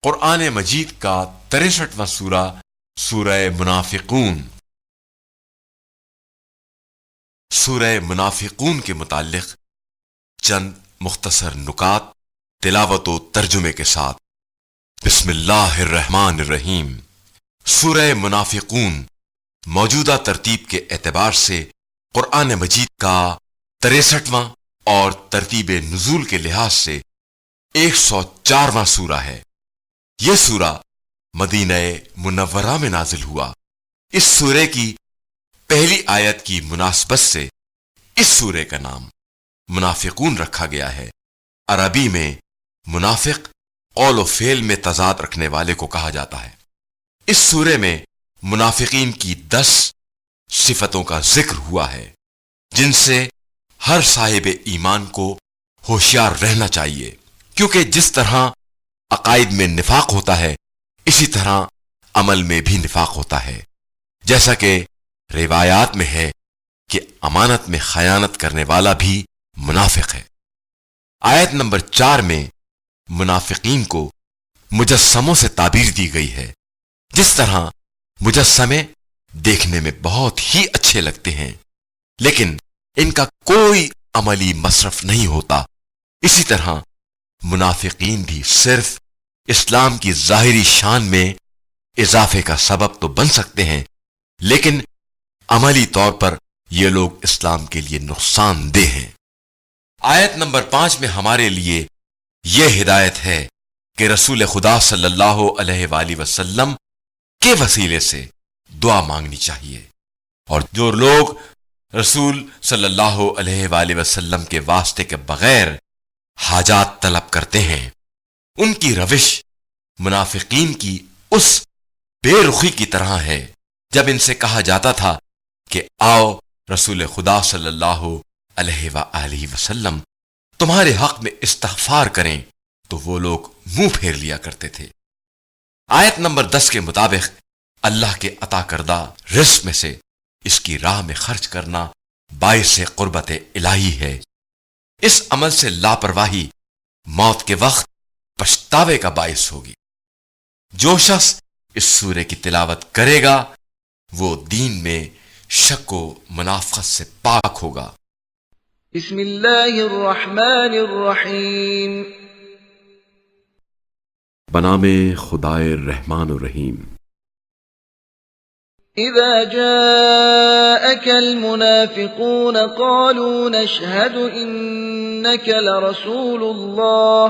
قرآن مجید کا 63واں سورہ سورہ منافقون۔ سورہ منافقون کے متعلق چند مختصر نکات تلاوت و ترجمے کے ساتھ۔ بسم اللہ الرحمن الرحیم۔ سورہ منافقون موجودہ ترتیب کے اعتبار سے قرآن مجید کا 63واں اور ترتیب نزول کے لحاظ سے 104واں سورہ ہے۔ یہ سورہ مدینہ منورہ میں نازل ہوا۔ اس سورے کی پہلی آیت کی مناسبت سے اس سورے کا نام منافقون رکھا گیا ہے۔ عربی میں منافق قول و فعل میں تضاد رکھنے والے کو کہا جاتا ہے۔ اس سورے میں منافقین کی 10 صفتوں کا ذکر ہوا ہے، جن سے ہر صاحب ایمان کو ہوشیار رہنا چاہیے، کیونکہ جس طرح عقائد میں نفاق ہوتا ہے اسی طرح عمل میں بھی نفاق ہوتا ہے۔ جیسا کہ روایات میں ہے کہ امانت میں خیانت کرنے والا بھی منافق ہے۔ آیت نمبر 4 میں منافقین کو مجسموں سے تعبیر دی گئی ہے۔ جس طرح مجسمے دیکھنے میں بہت ہی اچھے لگتے ہیں لیکن ان کا کوئی عملی مصرف نہیں ہوتا، اسی طرح منافقین بھی صرف اسلام کی ظاہری شان میں اضافے کا سبب تو بن سکتے ہیں، لیکن عملی طور پر یہ لوگ اسلام کے لیے نقصان دہ ہیں۔ آیت نمبر 5 میں ہمارے لیے یہ ہدایت ہے کہ رسول خدا صلی اللہ علیہ وآلہ وسلم کے وسیلے سے دعا مانگنی چاہیے، اور جو لوگ رسول صلی اللہ علیہ وآلہ وسلم کے واسطے کے بغیر حاجات طلب کرتے ہیں، ان کی روش منافقین کی اس بے رخی کی طرح ہے جب ان سے کہا جاتا تھا کہ آؤ رسول خدا صلی اللہ علیہ وآلہ وسلم تمہارے حق میں استغفار کریں، تو وہ لوگ منہ پھیر لیا کرتے تھے۔ آیت نمبر 10 کے مطابق اللہ کے عطا کردہ رزق میں سے اس کی راہ میں خرچ کرنا باعث قربت الہی ہے۔ اس عمل سے لاپرواہی موت کے وقت پچھتاوے کا باعث ہوگی۔ جو شخص اس سورے کی تلاوت کرے گا وہ دین میں شک و منافقت سے پاک ہوگا۔ بسم اللہ الرحمن الرحیم۔ بنام خدائے رحمان الرحیم۔ اذا جاءك المنافقون قالوا نشهد انك لرسول الله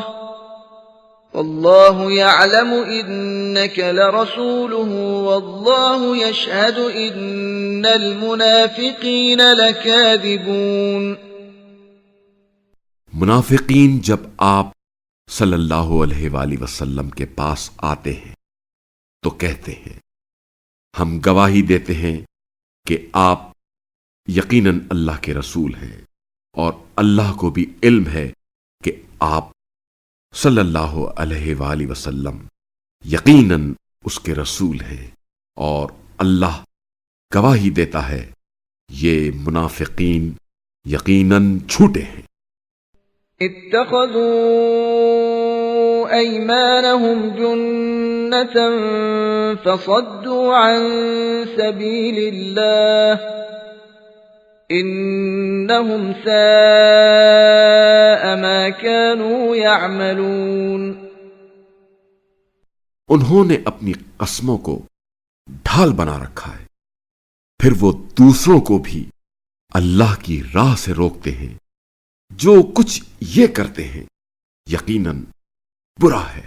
والله يعلم انك لرسوله والله يشهد ان المنافقين لكاذبون۔ منافقین جب آپ صلی اللہ علیہ وآلہ وسلم کے پاس آتے ہیں تو کہتے ہیں ہم گواہی دیتے ہیں کہ آپ یقیناً اللہ کے رسول ہیں، اور اللہ کو بھی علم ہے کہ آپ صلی اللہ علیہ وآلہ وسلم یقیناً اس کے رسول ہیں، اور اللہ گواہی دیتا ہے یہ منافقین یقیناً جھوٹے ہیں۔ اتخذوا أيمانهم جنة فصدوا عن سبيل الله إنهم ساء ما كانوا يعملون۔ انہوں نے اپنی قسموں کو ڈھال بنا رکھا ہے، پھر وہ دوسروں کو بھی اللہ کی راہ سے روکتے ہیں۔ جو کچھ یہ کرتے ہیں یقیناً برا ہے۔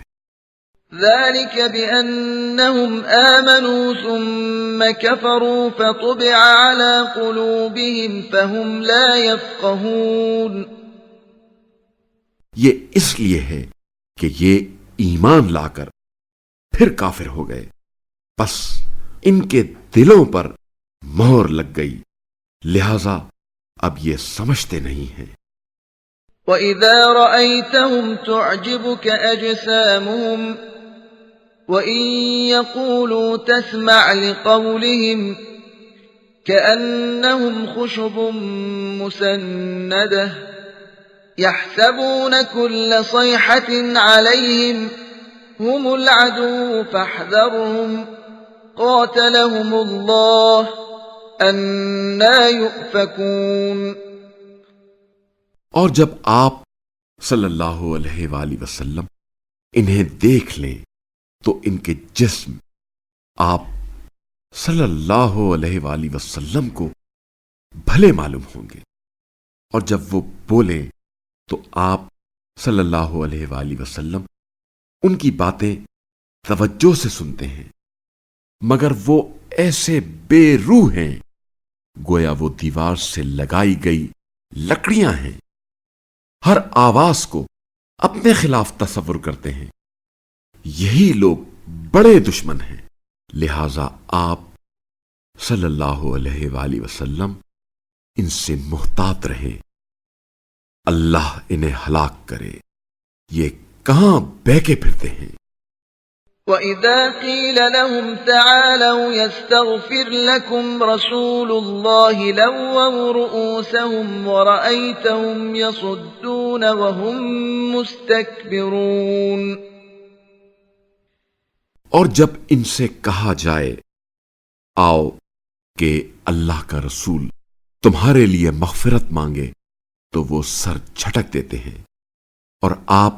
ذلك بأنهم آمنوا ثم كفروا فطبع على قلوبهم فهم لا يفقهون۔ یہ اس لیے ہے کہ یہ ایمان لا کر پھر کافر ہو گئے، بس ان کے دلوں پر مہر لگ گئی، لہذا اب یہ سمجھتے نہیں ہیں۔ وَإِذَا رَأَيْتَهُمْ تُعْجِبُكَ أَجْسَامُهُمْ وَإِن يَقُولُوا تَسْمَعْ لِقَوْلِهِمْ كَأَنَّهُمْ خُشُبٌ مُّسَنَّدَةٌ يَحْسَبُونَ كُلَّ صَيْحَةٍ عَلَيْهِمْ هم العدو فاحذرهم قاتلهم الله أنى يؤفكون۔ اور جب آپ صلی اللہ علیہ وآلہ وسلم انہیں دیکھ لیں تو ان کے جسم آپ صلی اللہ علیہ وآلہ وسلم کو بھلے معلوم ہوں گے، اور جب وہ بولیں تو آپ صلی اللہ علیہ وآلہ وسلم ان کی باتیں توجہ سے سنتے ہیں، مگر وہ ایسے بے روح ہیں گویا وہ دیوار سے لگائی گئی لکڑیاں ہیں، ہر آواز کو اپنے خلاف تصور کرتے ہیں۔ یہی لوگ بڑے دشمن ہیں، لہذا آپ صلی اللہ علیہ وآلہ وسلم ان سے محتاط رہیں، اللہ انہیں ہلاک کرے، یہ کہاں بہکے پھرتے ہیں۔ وَإِذَا قِيلَ لَهُمْ تَعَالَوْا يَسْتَغْفِرْ لَكُمْ رَسُولُ اللَّهِ لَوَّوْا رُؤُوسَهُمْ وَرَأَيْتَهُمْ يَصُدُّونَ وَهُمْ مُسْتَكْبِرُونَ۔ اور جب ان سے کہا جائے آؤ کہ اللہ کا رسول تمہارے لیے مغفرت مانگے تو وہ سر جھٹک دیتے ہیں، اور آپ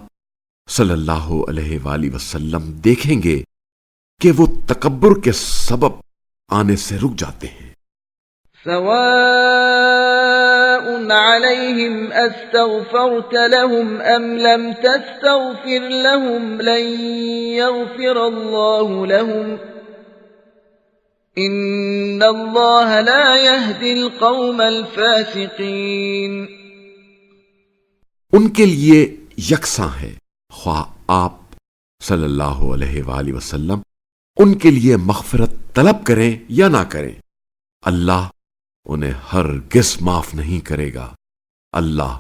صلی اللہ علیہ وآلہ وسلم دیکھیں گے کہ وہ تکبر کے سبب آنے سے رک جاتے ہیں۔ سواء عليهم استغفرت لهم ام لم تستغفر لهم لن يغفر الله لهم ان الله لا يهدي القوم الفاسقين۔ ان کے لیے یکساں ہے، خواہ آپ صلی اللہ علیہ وآلہ وسلم ان کے لیے مغفرت طلب کریں یا نہ کریں، اللہ انہیں ہرگز معاف نہیں کرے گا، اللہ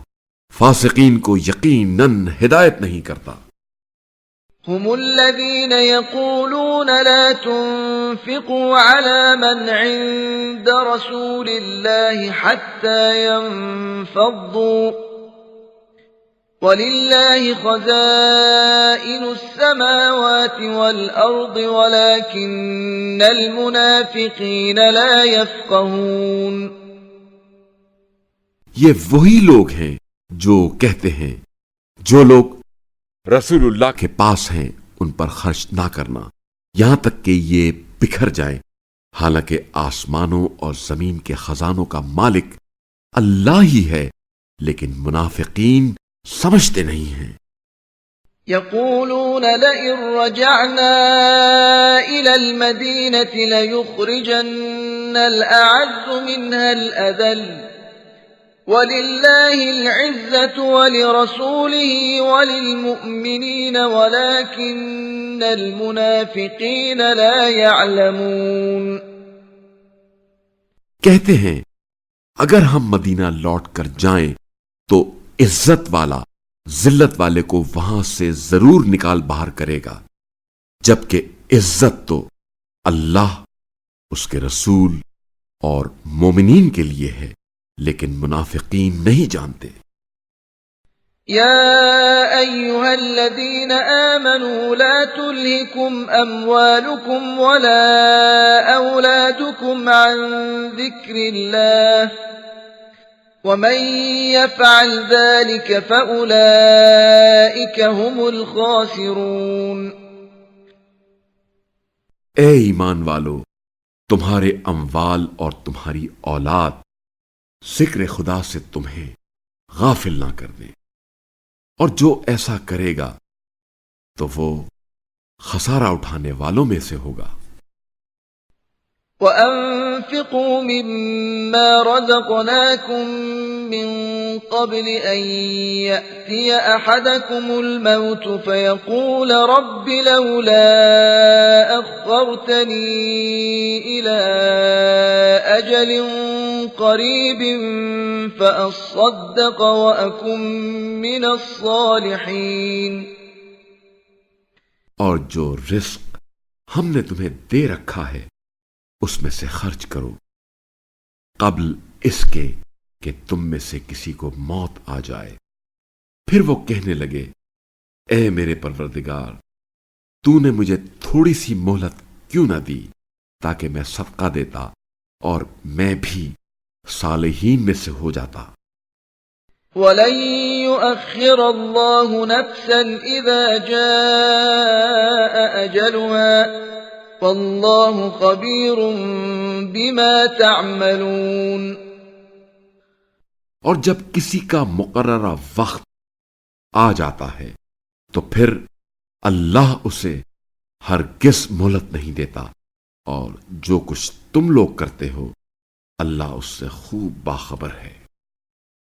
فاسقین کو یقیناً ہدایت نہیں کرتا۔ هم الذين يقولون لا تنفقوا على من عند رسول الله حتى ينفضوا وَلِلَّهِ خَزَائِنُ السَّمَاوَاتِ وَالْأَرْضِ وَلَكِنَّ الْمُنَافِقِينَ لَا يَفْقَهُونَ۔ یہ وہی لوگ ہیں جو کہتے ہیں جو لوگ رسول اللہ کے پاس ہیں ان پر خرچ نہ کرنا یہاں تک کہ یہ بکھر جائیں، حالانکہ آسمانوں اور زمین کے خزانوں کا مالک اللہ ہی ہے، لیکن منافقین سمجھتے نہیں ہیں۔ يقولون لئن رجعنا إلى المدينة ليخرجن الأعز منها الأذل ولله العزة ولرسوله وللمؤمنين ولكن المنافقين لا يعلمون۔ کہتے ہیں اگر ہم مدینہ لوٹ کر جائیں تو عزت والا ذلت والے کو وہاں سے ضرور نکال باہر کرے گا، جبکہ عزت تو اللہ، اس کے رسول اور مومنین کے لیے ہے، لیکن منافقین نہیں جانتے۔ يا أيها الذين آمنوا لا تلهكم أموالكم ولا أولادكم عن ذكر الله ومن يفعل ذلك فأولئك هم الخاسرون۔ اے ایمان والو، تمہارے اموال اور تمہاری اولاد ذکر خدا سے تمہیں غافل نہ کر دیں، اور جو ایسا کرے گا تو وہ خسارہ اٹھانے والوں میں سے ہوگا۔ وَأَنفِقُوا مِمَّا رَزَقْنَاكُم مِّن قَبْلِ أَن يَأْتِيَ أَحَدَكُمُ الْمَوْتُ فَيَقُولَ رَبِّ لَوْلَا أَخَّرْتَنِي إِلَىٰ أَجَلٍ قَرِيبٍ فَأَصَّدَّقَ وَأَكُن مِّنَ الصَّالِحِينَ۔ اور جو رزق ہم نے تمہیں دے رکھا ہے اس میں سے خرچ کرو قبل اس کے کہ تم میں سے کسی کو موت آ جائے، پھر وہ کہنے لگے اے میرے پروردگار تو نے مجھے تھوڑی سی مہلت کیوں نہ دی تاکہ میں صدقہ دیتا اور میں بھی صالحین میں سے ہو جاتا۔ وَلَن يُؤَخِّرَ اللَّهُ نَفْسًا إِذَا جَاءَ أَجَلُهَا وَاللَّهُ خَبِيرٌ بِمَا تَعْمَلُونَ۔ اور جب کسی کا مقررہ وقت آ جاتا ہے تو پھر اللہ اسے ہرگز مہلت نہیں دیتا، اور جو کچھ تم لوگ کرتے ہو اللہ اس سے خوب باخبر ہے۔